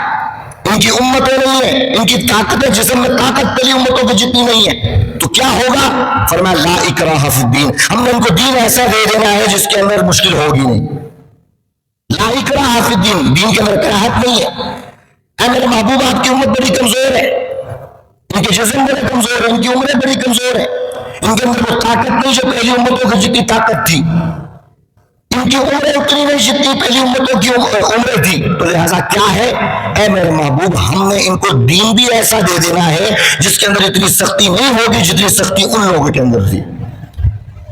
ان کی امتیں نہیں ہیں، ان کی طاقتیں جسم میں طاقت پہلی امتوں کی جتنی نہیں ہے، تو کیا ہوگا؟ فرمایا لا اکراہ فی الدین، ہم نے ان کو دین ایسا دے دینا ہے جس کے اندر مشکل ہوگی نہیں۔ لا اکراہ فی الدین، دین کے اندر کراہت نہیں ہے۔ اے میرے محبوب، آپ کی امت بڑی کمزور ہے، ان کے جسم بڑے کمزور ہے، ان کی عمریں بڑی کمزور ہے، ان کے اندر وہ طاقت نہیں جو پہلی امتوں کی جتنی طاقت تھی، ان کی عمریں اتنی نہیں جتنی پہلی امتوں کی عمریں تھی۔ تو لہٰذا کیا ہے؟ اے میرے محبوب، ہم نے ان کو دین بھی ایسا دے دینا ہے جس کے اندر اتنی سختی نہیں ہوگی جتنی سختی ان لوگوں کے اندر تھی۔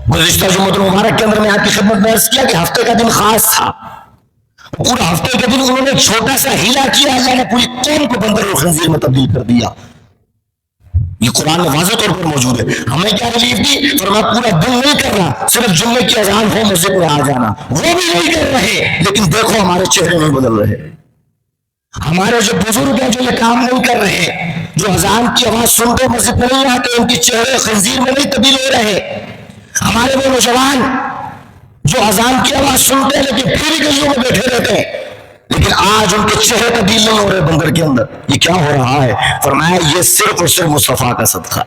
گزشتہ جمعۃ المبارک کے اندر میں آپ کی خدمت میں عرض کیا کہ ہفتے کا دن خاص تھا، پورا ہفتے کے دن انہوں نے چھوٹا سا ہیلا کیا، اللہ نے پوری قوم کو بندر اور خنزیر میں تبدیل کر دیا۔ یہ قرآن میں واضح طور پر موجود ہے۔ ہمیں کیا ریلیف دی؟ فرمایا پورا دن نہیں کرنا، صرف جمعے کی اذان ہو مسجد میں آ جانا، وہ بھی نہیں کر رہے، لیکن دیکھو ہمارے چہرے نہیں بدل رہے، ہمارے جو بزرگ ہیں جو یہ کام نہیں کر رہے، جو اذان کی آواز سنتے مسجد میں نہیں آتے، ان کے چہرے خنزیر میں نہیں تبدیل ہو رہے۔ ہمارے وہ نوجوان جو اذان کی آواز سنتے ہیں لیکن پھر گلیوں میں بیٹھے رہتے ہیں، لیکن آج ان کے چہرے تبدیل نہیں ہو رہے بندر کے اندر، یہ کیا ہو رہا ہے؟ فرمایا یہ صرف اور صرف مصطفیٰ کا صدقہ۔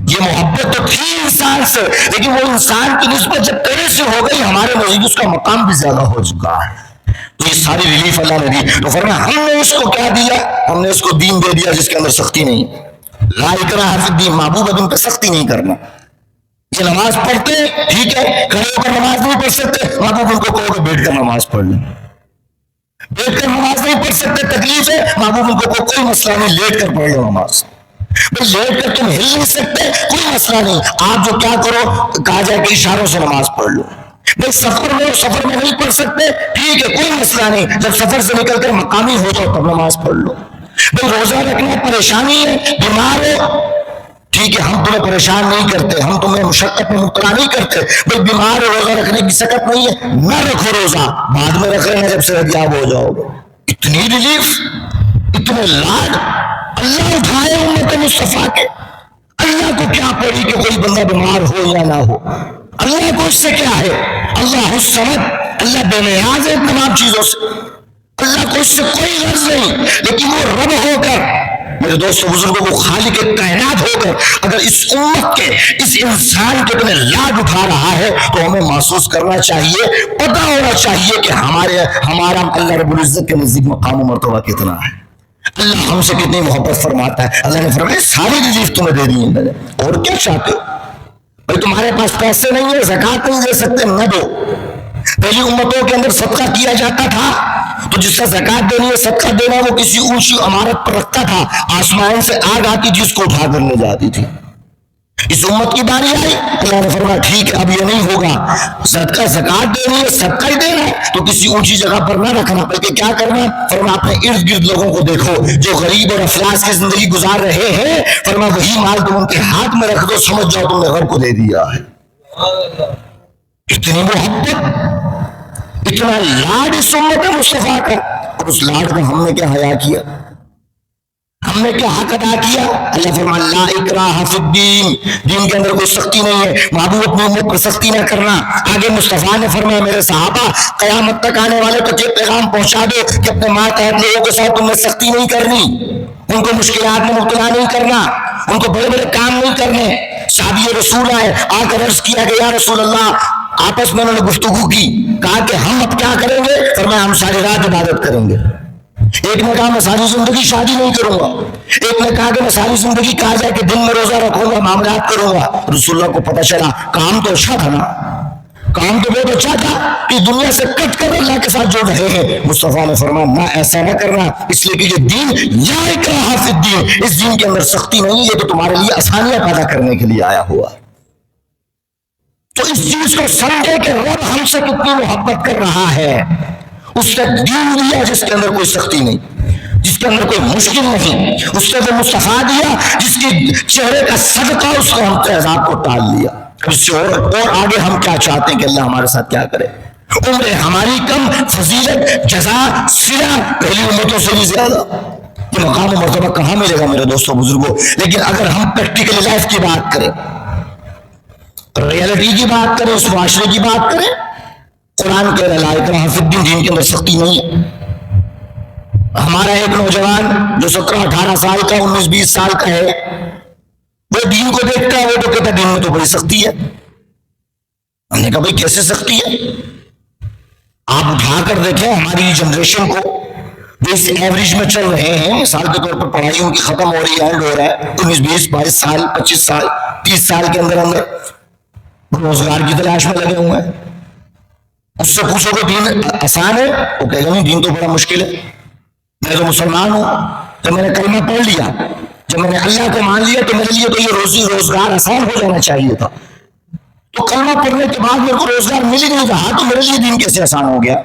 یہ محبت تو تھی انسان سے، لیکن وہ انسان کی نسبت جب تیرے سے ہو گئی، ہمارے نزدیک اس کا مقام بھی زیادہ ہو چکا ہے۔ تو یہ ساری ریلیف اللہ نے دی۔ تو فرمایا ہم نے اس کو کیا دیا؟ ہم نے اس کو دین دے دیا جس کے اندر سختی نہیں۔ لا اکراہ فی الدین، محبوب اب ان پہ سختی نہیں کرنا۔ یہ نماز پڑھتے ٹھیک ہے، کھڑے ہو کر نماز نہیں پڑھ سکتے، محبوب ان کو کہو کہ بیٹھ کر نماز پڑھ لیں۔ بیٹھ کر نماز نہیں پڑھ سکتے، تکلیف ہے، محبوب ان کو کوئی مسئلہ نہیں، لیٹ کر پڑھ لو نماز۔ بھائی لیٹ کر تم ہل نہیں سکتے، کوئی مسئلہ نہیں، آپ جو کیا کرو، کہا جائے کہ اشاروں سے نماز پڑھ لو۔ بھائی سفر میں نہیں پڑھ سکتے، ٹھیک ہے، کوئی مسئلہ نہیں، جب سفر سے نکل کر مقامی ہو جاؤ تب نماز پڑھ لو۔ بھائی روزہ رکھنا پریشانی ہے، بیمار ہو، ٹھیک ہے، ہم تمہیں پریشان نہیں کرتے، ہم تمہیں مشقت میں مبتلا نہیں کرتے، بھائی بیمار روزہ رکھنے کی سکت نہیں ہے، نہ رکھو روزہ، بعد میں رکھ لینا جب صحت یاب ہو جاؤ گے۔ اتنی ریلیف، اتنے لاڈ اللہ اٹھائے امت مصطفیٰ کے۔ اللہ کو کیا پڑی کہ کوئی بندہ بیمار ہو یا نہ ہو، اللہ کو اس سے کیا ہے؟ اللہ الصمد، اللہ بے نیاز ہے تمام چیزوں سے، اللہ کو اس سے کوئی غرض نہیں، لیکن وہ رب ہو کر، میرے دوستوں بزرگوں کو خالق کائنات ہو کر اگر اس امت کے اس انسان کے اتنے لاڈ اٹھا رہا ہے تو ہمیں محسوس کرنا چاہیے، پتہ ہونا چاہیے کہ ہمارا اللہ رب العزت کے نزدیک مقام و مرتبہ کتنا ہے، اللہ ہم سے کتنی محبت فرماتا ہے۔ اللہ نے فرمایا ساری ریلیف تمہیں دے دی ہے میں نے، اور کیا چاہتے ہو؟ بھائی تمہارے پاس پیسے نہیں ہیں، زکوٰۃ نہیں دے سکتے، نہ دو۔ پہلی امتوں کے اندر صدقہ کیا جاتا تھا تو جس کا زکوٰۃ دینی ہے، صدقہ دینا، وہ کسی اونچی عمارت پر رکھتا تھا، آسمان سے آگ آتی تھی، اس کو اٹھا کر لے جاتی تھی۔ اس امت کی باری آئی، اللہ نے فرمایا ٹھیک ہے اب یہ نہیں ہوگا، صدقہ زکوٰۃ دینی ہے، صدقہ ہی دینا ہے تو کسی اونچی جگہ پر نہ رکھنا، بلکہ کیا کرنا؟ فرمایا اپنے ارد گرد لوگوں کو دیکھو جو غریب اور افلاس کی زندگی گزار رہے ہیں، فرمایا وہی مال تم ان کے ہاتھ میں رکھ دو، سمجھ جاؤ تم نے غرب کو دے دیا ہے۔ اتنی محبت، اتنا لاڈ اس امت مصطفیٰ کا، اور اس لاڈ میں ہم نے کیا حیا کیا، ہم نے کیا حق ادا کیا؟ اللہ فرمایا لا اکراہ فی الدین، دین کے اندر کوئی سختی نہیں ہے، محبوب اپنی امت پر سختی نہ کرنا۔ آگے مصطفیٰ نے فرمایا میرے صحابہ قیامت تک آنے والے تک یہ پیغام پہنچا دو کہ اپنے ماتحت لوگوں کے ساتھ تم نے سختی نہیں کرنی، ان کو مشکلات میں مبتلا نہیں کرنا، ان کو بڑے بڑے کام نہیں کرنے۔ صحابی رسول آئے، آ کر عرض کیا کہ یا رسول اللہ، آپس میں انہوں نے گفتگو کی، کہا کہ ہم اب کیا کریں گے؟ فرمایا ہم ساری رات عبادت کریں گے۔ ایک نے کہا میں ساری زندگی شادی نہیں کروں گا، ایک نے کہا کہ میں ساری زندگی کہا جائے کہ دن میں روزہ رکھوں گا، معاملات کروں گا۔ رسول اللہ کو پتہ چلا کام تو اچھا تھا نا، کام تو بہت اچھا تھا کہ دنیا سے کٹ کر اللہ کے ساتھ جڑ رہے ہیں۔ مصطفیٰ نے فرمایا نہ ایسا نہ کرنا، اس لیے کہ یہ دین لا اکراہ فی الدین، اس دین کے اندر سختی نہیں ہے، یہ تو تمہارے لیے آسانیاں پیدا کرنے کے لیے آیا ہوا۔ تو اس چیز کو سمجھے کہ رب ہم سے کتنی محبت کر رہا ہے، اس نے دین دیا جس کے اندر کوئی سختی نہیں، جس کے اندر کوئی مشکل نہیں، اس نے وہ مصطفیٰ دیا جس کی چہرے کا صدقہ اس کو ہم کے عذاب کو ٹال لیا۔ اس سے اور آگے ہم کیا چاہتے ہیں کہ اللہ ہمارے ساتھ کیا کرے؟ عمر ہماری کم، فضیلت، جزا، صلہ پہلی امتوں سے بھی زیادہ، یہ مقام و مرتبہ کہاں ملے گا میرے دوستوں بزرگوں؟ لیکن اگر ہم پریکٹیکل لائف کی بات کریں، ریئلٹی کی بات کریں، اس معاشرے کی بات کریں، قرآن کہہ رہا ہے لا اکراہ فی الدین، دین کے اندر سختی نہیں ہے۔ ہمارا ایک نوجوان جو 17-18 سال کا 19-20 سال کا ہے وہ دین کو دیکھتا ہے، وہ تو کہتا ہے دین میں تو بڑی سختی ہے. ہم نے کہا بھائی کیسے سختی ہے؟ آپ اٹھا کر دیکھیں ہماری جنریشن کو جو اس ایوریج میں چل رہے ہیں، مثال کے طور پر پڑھائیوں کی ختم ہو رہی ہے، اینڈ ہو رہا ہے 19-20-22 سال 25 سال 30 سال کے اندر روزگار کی تلاش میں لگے ہوئے ہیں. اس سے پوچھو کہ دین آسان ہے، وہ کہے گا نہیں دین تو بڑا مشکل ہے. میں تو مسلمان ہوں، جب میں نے کلمہ پڑھ لیا، جب میں نے اللہ کو مان لیا تو میرے لیے تو یہ روزی روزگار آسان ہو جانا چاہیے تھا. تو کلمہ پڑھنے کے بعد میرے کو روزگار مل ہی نہیں رہا تو میرے لیے دین کیسے آسان ہو گیا؟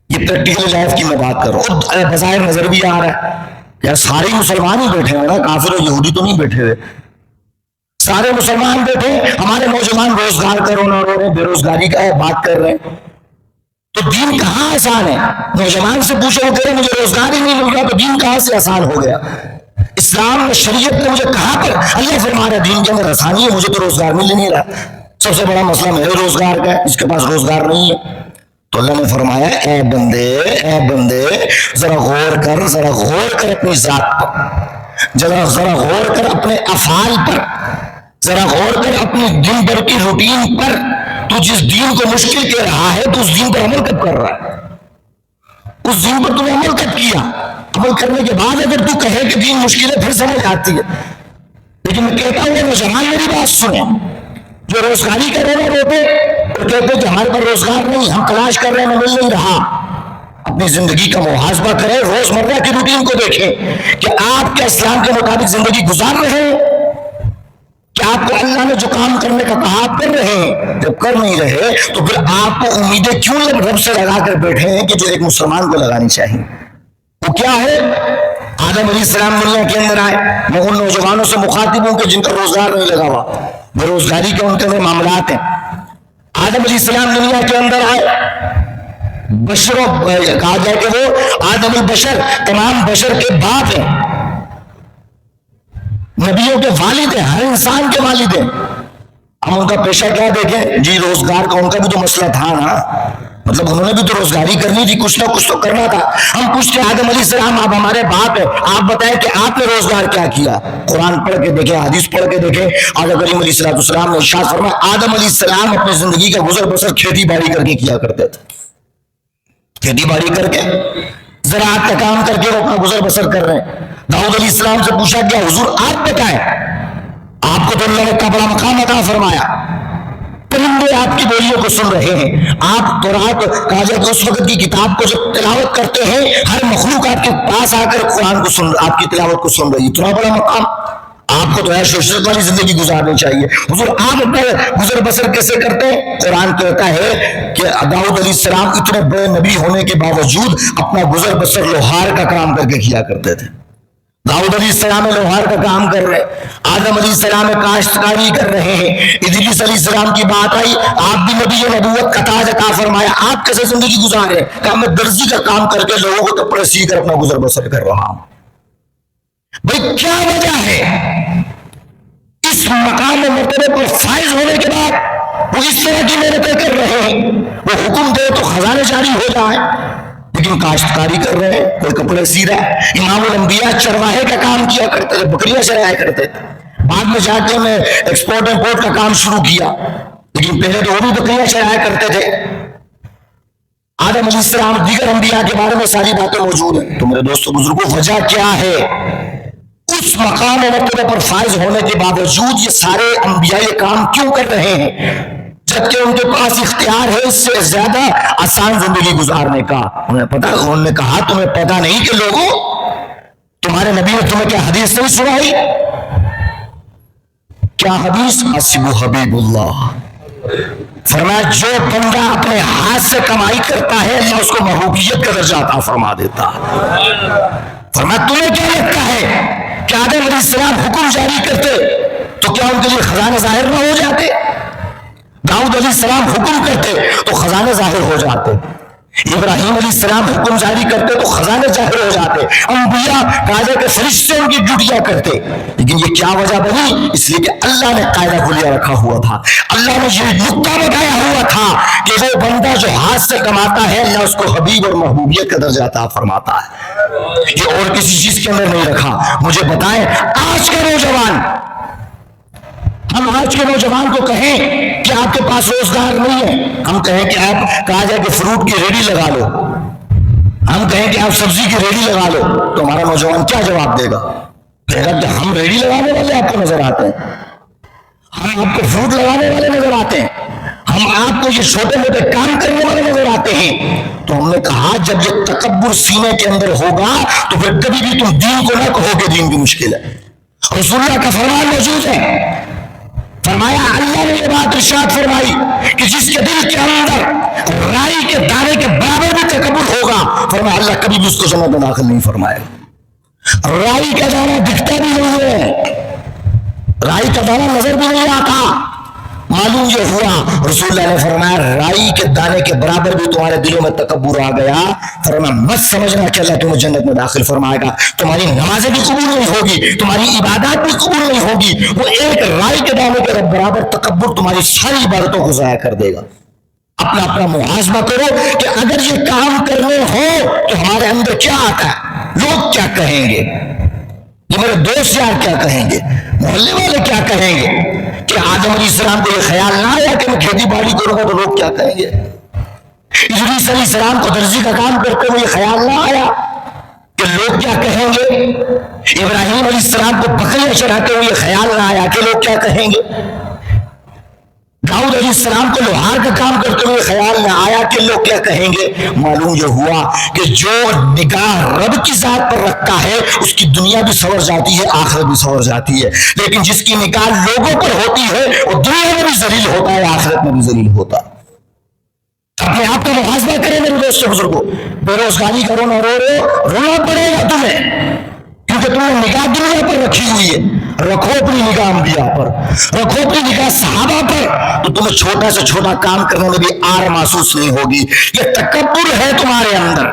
یہ پریکٹیکل لائف کی میں بات کر رہا ہوں. بظاہر نظر بھی آ رہا ہے کہ سارے مسلمان ہی بیٹھے ہیں نا، کافر اور یہودی تو نہیں بیٹھے ہوئے، سارے مسلمان بیٹھے. ہمارے نوجوان روزگار کا رونا رو رہے ہیں، بے روزگاری کا بات کر رہے ہیں. تو دین کہاں آسان ہے؟ نوجوان سے پوچھو، وہ کہہ رہے مجھے روزگار ہی نہیں مل رہا، تو دین کہاں سے آسان ہو گیا؟ اسلام میں شریعت نے مجھے کہاں پر اللہ فرما رہا ہے دین کے اندر آسانی ہے، مجھے تو روزگار مل نہیں رہا. سب سے بڑا مسئلہ میرے روزگار کا ہے، اس کے پاس روزگار نہیں ہے. تو اللہ نے فرمایا اے بندے ذرا غور کر اپنی ذات پر، ذرا غور کر اپنے افعال پر، ذرا غور کر اپنی دن بھر کی روٹین پر. تو جس دین کو مشکل کہہ رہا ہے تو اس دین پر عمل کب کر رہا ہے؟ اس دین پر تم نے عمل کب کیا؟ عمل کرنے کے بعد اگر تو کہے کہ دین مشکل ہے پھر سمجھ آتی ہے. لیکن میں کہتا ہوں نوجوان میری بات سنیں، جو روزگاری کا رونا روتے اور کہتے کہ ہمارے پر روزگار نہیں، ہم تلاش کر رہے ہیں مل نہیں رہا. اپنی زندگی کا محاسبہ کریں، روزمرہ کی روٹین کو دیکھیں کہ آپ کیا اسلام کے مطابق زندگی گزار رہے ہیں؟ کیا آپ کو اللہ نے جو کام کرنے کا کہا آپ کر رہے ہیں؟ جب کر نہیں رہے تو پھر آپ کو امیدیں کیوں رب سے لگا کر بیٹھے ہیں کہ جو ایک مسلمان کو لگانی چاہیے؟ وہ کیا ہے؟ آدم علیہ السلام دنیا کے اندر آئے. میں ان نوجوانوں سے مخاطب ہوں کہ جن کا روزگار نہیں لگا ہوا، بے روزگاری کے ان کے اندر معاملات ہیں. آدم علیہ السلام دنیا کے اندر آئے، بشروں کہا جائے کہ وہ آدم البشر، تمام بشر کے باپ ہیں، نبیوں کے والد ہیں، ہر انسان کے والد ہیں. ہم ان کا پیشہ کیا دیکھیں جی؟ روزگار کا ان کا بھی تو مسئلہ تھا نا، مطلب انہوں نے بھی تو روزگاری کرنی تھی، کچھ نہ کچھ تو کرنا تھا. ہم پوچھتے آدم علیہ السلام آپ ہمارے باپ ہیں، آپ بتائیں کہ آپ نے روزگار کیا کیا؟ قرآن پڑھ کے دیکھیں، حدیث پڑھ کے دیکھیں. آدم کریم علیہ السلام نے ارشاد فرمایا آدم علیہ السلام اپنی زندگی کا گزر بسر کھیتی باڑی کر کے کیا کرتے تھے. کھیتی باڑی کر کے، زراعت کا کام کر کے وہ اپنا گزر بسر کر رہے ہیں. داؤد علیہ السلام سے پوچھا گیا حضور آپ بتائیں، آپ کو تو اللہ نے اتنا بڑا مقام عطا فرمایا، پرندے آپ کی بولیوں کو سن رہے ہیں، آپ تورات کہا جائے کہ اس وقت کی کتاب کو جب تلاوت کرتے ہیں ہر مخلوق آپ کے پاس آ کر قرآن کو سن، آپ کی تلاوت کو سن رہی ہے. اتنا بڑا مقام، آپ کو تو عیش و عشرت والی زندگی گزارنی چاہیے. حضور آپ اپنا گزر بسر کیسے کرتے ہیں؟ قرآن کہتا ہے کہ داؤد علیہ السلام اتنے بڑے نبی ہونے کے باوجود اپنا گزر بسر لوہار کا کام کر کے کیا کرتے تھے. داؤد علیہ السلام لوہار کا کام کر رہے، آدم علیہ السلام کاشتکاری کر رہے ہیں. ادریس علیہ السلام کی بات آئی، آپ بھی نبی نبوت کا تاج عطا فرمایا، آپ کیسے زندگی گزارے؟ کہ میں درزی کا کام کر کے لوگوں کو کپڑے سی کر اپنا گزر بسر کر رہا ہوں. بھائی کیا وجہ ہے؟ اس مقام مرتبے پر فائز ہونے کے بعد وہ اس طرح کی محنتیں کر رہے ہیں. وہ حکم دے تو خزانے جاری ہو جائیں، لیکن کاشتکاری کر رہے ہیں، کوئی کپڑے سی رہا ہے. امام الانبیاء چرواہے کا کام کیا کرتے تھے، بکریاں چرایا کرتے تھے. بعد میں جا کے انہیں ایکسپورٹ امپورٹ کا کام شروع کیا، لیکن پہلے تو وہ بھی بکریاں چرایا کرتے تھے. آدم علیہ السلام دیگر انبیاء کے بارے میں ساری باتیں موجود ہیں. تو میرے دوستوں بزرگوں وجہ کیا ہے؟ اس مقام مرتبے پر فائز ہونے کے باوجود یہ سارے انبیاء یہ کام کیوں کر رہے ہیں جبکہ ان کے پاس اختیار ہے اس سے زیادہ آسان زندگی گزارنے کا؟ انہیں پتا، انہوں نے کہا تمہیں پتا نہیں کہ لوگوں تمہارے نبی نے تمہیں کیا حدیث نہیں سنائی؟ کیا حدیث؟ حسب حبیب اللہ، فرمایا جو بندہ اپنے ہاتھ سے کمائی کرتا ہے اللہ اس کو محبوبیت کا درجہ عطا فرما دیتا. فرمایا تمہیں کیا لگتا ہے کہ آدم علیہ السلام حکم جاری کرتے تو کیا ان کے لیے خزانے ظاہر نہ ہو جاتے؟ داؤد علیہ السلام حکم کرتے تو خزانے ظاہر ہو جاتے. ابراہیم علیہ السلام حکم جاری کرتے تو خزانے ظاہر ہو جاتے، انبیاء قاعدہ کے فرشتے ان کی ڈیوٹیاں کرتے، لیکن یہ کیا وجہ بنی؟ اس لیے کہ اللہ نے قاعدہ کلیہ رکھا ہوا تھا، اللہ نے یہ نکتہ بتایا ہوا تھا کہ وہ بندہ جو ہاتھ سے کماتا ہے اللہ اس کو حبیب اور محبوبیت کا درجہ عطا فرماتا ہے، یہ اور کسی چیز کے اندر نہیں رکھا۔ مجھے بتائیں آج کا نوجوان، ہم آج کے نوجوان کو کہیں کہ آپ کے پاس روزگار نہیں ہے، ہم کہیں کہ آپ کہا جائے کہ فروٹ کی ریڑھی لگا لو، ہم کہیں کہ آپ سبزی کی ریڑھی لگا لو، تو ہمارا نوجوان کیا جواب دے گا؟ کہے گا کہ ہم ریڑھی لگانے والے آپ کو نظر آتے ہیں، ہم آپ کو فروٹ لگانے والے نظر آتے ہیں، ہم آپ کو یہ چھوٹے موٹے کام کرنے والے نظر آتے ہیں۔ تو ہم نے کہا جب یہ تکبر سینے کے اندر ہوگا تو پھر کبھی بھی تم دین کو نہ کہو کہ دین کی مشکل ہے۔ رسول اللہ کا فرمان موجود ہے، فرمایا اللہ نے یہ بات ارشاد فرمائی کہ جس کے دل کے اندر رائی کے دانے کے برابر بھی تکبر ہوگا، فرمایا اللہ کبھی بھی اس کو جنت میں داخل نہیں فرمائے۔ رائی کا دانہ دکھتا بھی نہیں ہے، رائی کا دانہ نظر بھی نہیں آتا، معلوم یہ ہوا رسول اللہ نے فرمایا رائی کے دانے کے برابر بھی تمہارے دلوں میں تکبر آ گیا، فرمایا مت سمجھنا کہ اللہ تمہیں جنت میں داخل فرمائے گا، تمہاری نمازیں بھی قبول نہیں ہوگی، تمہاری عبادات بھی قبول نہیں ہوگی، وہ ایک رائی کے دانے کے برابر تکبر تمہاری ساری عبادتوں کو ضائع کر دے گا۔ اپنا محاسبہ کرو کہ اگر یہ کام کرنے ہو تو ہمارے اندر کیا آتا ہے، لوگ کیا کہیں گے، یہ میرے دوست یار کیا کہیں گے، محلے والے کیا کہیں گے، کہ آدم علیہ السلام کو یہ خیال نہ آیا کہ میں کھیتی باڑی کروں گا تو لوگ کیا کہیں گے، ادریس علیہ السلام کو درزی کا کام کرتے ہوئے یہ خیال نہ آیا کہ لوگ کیا کہیں گے، ابراہیم علیہ السلام کو بکریاں چراتے ہوئے یہ خیال نہ آیا کہ لوگ کیا کہیں گے، داؤد علیہ السلام کو لوہار کا کام کرتے ہوئے خیال نہ آیا کہ لوگ کیا کہیں گے۔ معلوم یہ ہوا کہ جو نگاہ رب کی ذات پر رکھتا ہے اس کی دنیا بھی سنور جاتی ہے، آخرت بھی سنور جاتی ہے، لیکن جس کی نگاہ لوگوں پر ہوتی ہے وہ دنیا میں بھی ذلیل ہوتا ہے، آخرت میں بھی ذلیل ہوتا ہے۔ اپنے آپ کا محاسبہ کریں میرے دوستوں بزرگوں، بے روزگاری کا رونا رو رہے ہو، رونا پڑے گا تمہیں، کیونکہ تم نے نگاہ دنیا پر رکھی ہوئی ہے۔ رکھو اپنی نگاہ انبیاء پر، رکھو اپنی نگاہ صحابہ پر، تو تمہیں چھوٹا سے چھوٹا کام کرنے میں بھی آر محسوس نہیں ہوگی۔ یہ تکبر ہے تمہارے اندر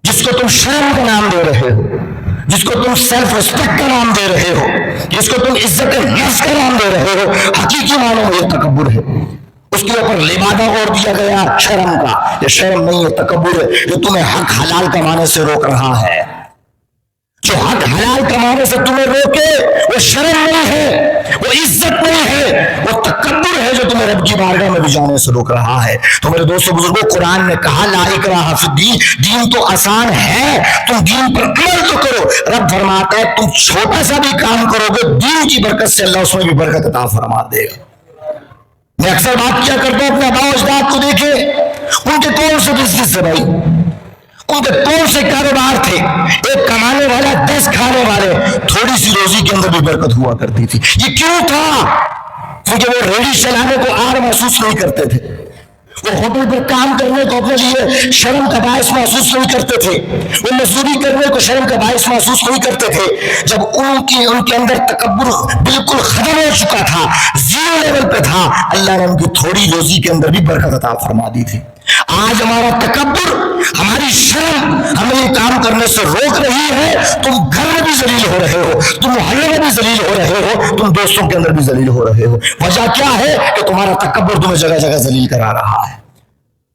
جس کو تم شرم کا نام دے رہے ہو، جس کو تم سیلف ریسپیکٹ کا نام دے رہے ہو، جس کو تم عزت نفس کا نام دے رہے ہو، حقیقی معنوں میں یہ تکبر ہے۔ اس کے اوپر لبادہ اور دیا گیا شرم کا، یہ شرم نہیں ہے، تکبر ہے جو تمہیں حق حلال کمانے سے روک رہا ہے۔ جو حق حلال کمانے سے تمہیں روکے وہ شرم نہیں ہے، وہ عزت نہیں ہے، وہ تکبر ہے جو تمہیں رب کی بارگاہ میں بھی جانے سے روک رہا ہے۔ تو میرے دوستو بزرگوں، قرآن نے کہا لا اکراہ فی الدین، دین تو آسان ہے، تم دین پر عمل تو کرو۔ رب فرماتا ہے تم چھوٹا سا بھی کام کرو گے دین کی برکت سے اللہ اس میں بھی برکت عطا فرما دے گا۔ میں اکثر بات کیا کرتا ہوں، اپنے آباء و اجداد کو دیکھے، ان کے کون سے بزنس ہے بھائی، ان کے کون سے کاروبار تھے، ایک کمانے والا 10 کھانے والے، تھوڑی سی روزی کے اندر بھی برکت ہوا کرتی تھی۔ یہ کیوں تھا؟ کیونکہ وہ ریڑھی چلانے کو آر محسوس نہیں کرتے تھے، وہ ہوٹل پر کام کرنے کو اپنے لیے شرم کا باعث محسوس نہیں کرتے تھے، وہ مزدوری کرنے کو شرم کا باعث محسوس نہیں کرتے تھے۔ جب ان کے اندر تکبر بالکل ختم ہو چکا تھا، زیرو لیول پہ تھا، اللہ نے ان کی تھوڑی روزی کے اندر بھی برکت عطا فرما دی تھی۔ آج ہمارا تکبر، ہماری شرم ہمیں یہ کام کرنے سے روک رہی ہے۔ تم گھر میں بھی ذلیل ہو رہے ہو، تم محلے میں بھی ذلیل ہو رہے ہو، تم دوستوں کے اندر بھی ذلیل ہو رہے ہو۔ وجہ کیا ہے کہ تمہارا تکبر تمہیں جگہ جگہ ذلیل کرا رہا ہے۔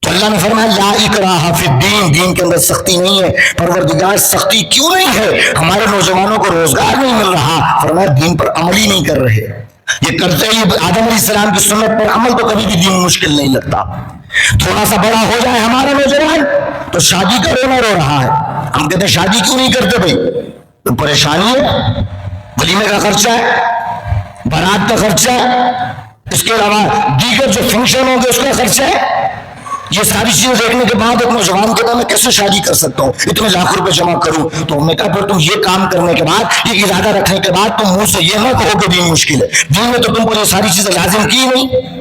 تو اللہ نے فرمایا لا اکراہ فی الدین، دین کے اندر سختی نہیں ہے۔ پروردگار سختی کیوں نہیں ہے؟ ہمارے نوجوانوں کو روزگار نہیں مل رہا، فرمایا دین پر عمل ہی نہیں کر رہے۔ یہ کرتے ہی آدم علیہ السلام کی سنت پر عمل تو کبھی بھی دین مشکل نہیں لگتا۔ تھوڑا سا بڑا ہو جائے ہمارا نوجوان تو شادی کا رونا رو رہا ہے، ہم کہتے ہیں شادی کیوں نہیں کرتے بھائی؟ تو پریشانی ہے، ولیمے کا خرچہ ہے، بارات کا خرچہ ہے، اس کے علاوہ دیگر جو فنکشن ہوں گے اس کا خرچہ ہے۔ یہ ساری چیزیں دیکھنے کے بعد ایک نوجوان کہتا ہے میں کیسے شادی کر سکتا ہوں، اتنے لاکھ روپے جمع کروں؟ تو ہم نے کہا پھر تم یہ کام کرنے کے بعد، یہ ارادہ رکھنے کے بعد تم منہ سے یہ نہ کہو کہ دین مشکل ہے، دین میں تو تم کو یہ ساری چیزیں لازم کی نہیں۔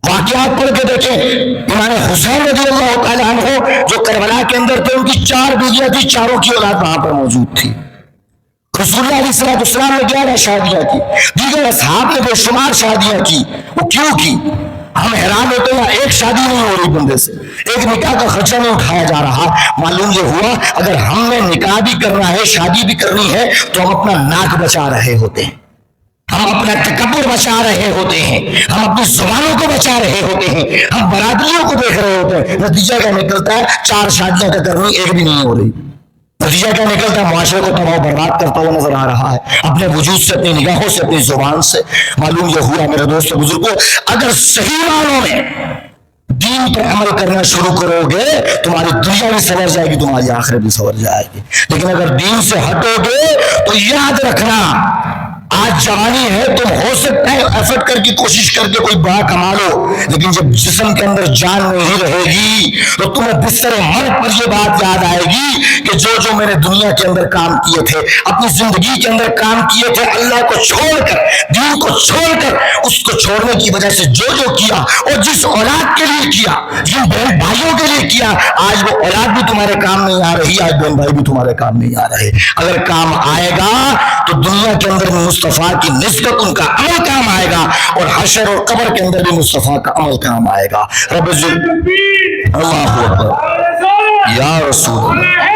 واقعات پڑھ کے دیکھیں، امام حسین رضی اللہ تعالیٰ عنہ جو کربلا کے اندر تھے، ان کی 4 بیویاں تھی، چاروں کی اولاد وہاں پر موجود تھی۔ رسول اللہ علیہ السلام نے 11 شادیاں کی، دیگر اصحاب نے بے شمار شادیاں کی۔ وہ کیوں کی؟ ہم حیران ہوتے ہیں ایک شادی نہیں ہو رہی بندے سے, ایک نکاح کا خرچہ نہیں اٹھایا جا رہا. معلوم یہ ہوا اگر ہم نے نکاح بھی کرنا ہے, شادی بھی کرنی ہے, تو ہم اپنا ناک بچا رہے ہوتے ہیں, ہم اپنا تکبر بچا رہے ہوتے ہیں, ہم اپنی زبانوں کو بچا رہے ہوتے ہیں, ہم برادریوں کو دیکھ رہے ہوتے ہیں. نتیجہ کیا نکلتا ہے؟ 4 شادیاں کا کرنی, ایک بھی نہیں ہو رہی. نتیجہ کیا نکلتا ہے؟ معاشرے کو تباہ برباد کرتا ہوا نظر آ رہا ہے, اپنے وجود سے, اپنی نگاہوں سے, اپنی زبان سے. معلوم یہ ہوا میرے دوست بزرگوں, اگر صحیح معنوں میں دین پر عمل کرنا شروع کرو گے, تمہاری دنیا بھی سنور جائے گی, تمہاری آخرت بھی سنور جائے گی. لیکن اگر دین سے ہٹو گے تو یاد رکھنا, آج جوانی ہے, تم ہو سکتا ہے ایفرٹ کر کے, کوشش کر کے کوئی بڑا کما لو, لیکن جب جسم کے اندر جان نہیں رہے گی تو تمہیں بستر مرگ پر یہ بات یاد آئے گی کہ جو میں نے دنیا کے اندر کام کیے تھے, اپنی زندگی کے اندر کام کیے تھے, اللہ کو چھوڑ کر, دین کو چھوڑ کر, اس کو چھوڑنے کی وجہ سے جو کیا, اور جس اولاد کے لیے کیا, جن بہن بھائیوں کے لیے کیا, آج وہ اولاد بھی تمہارے کام نہیں آ رہی, آج بہن بھائی بھی تمہارے کام نہیں آ رہے. اگر کام آئے گا تو دنیا کے اندر مصطفیٰ کی نسبت ان کا عمل کام آئے گا, اور حشر اور قبر کے اندر بھی مصطفیٰ کا عمل کام آئے گا. رب اللہ اکبر, یا رسول اللہ.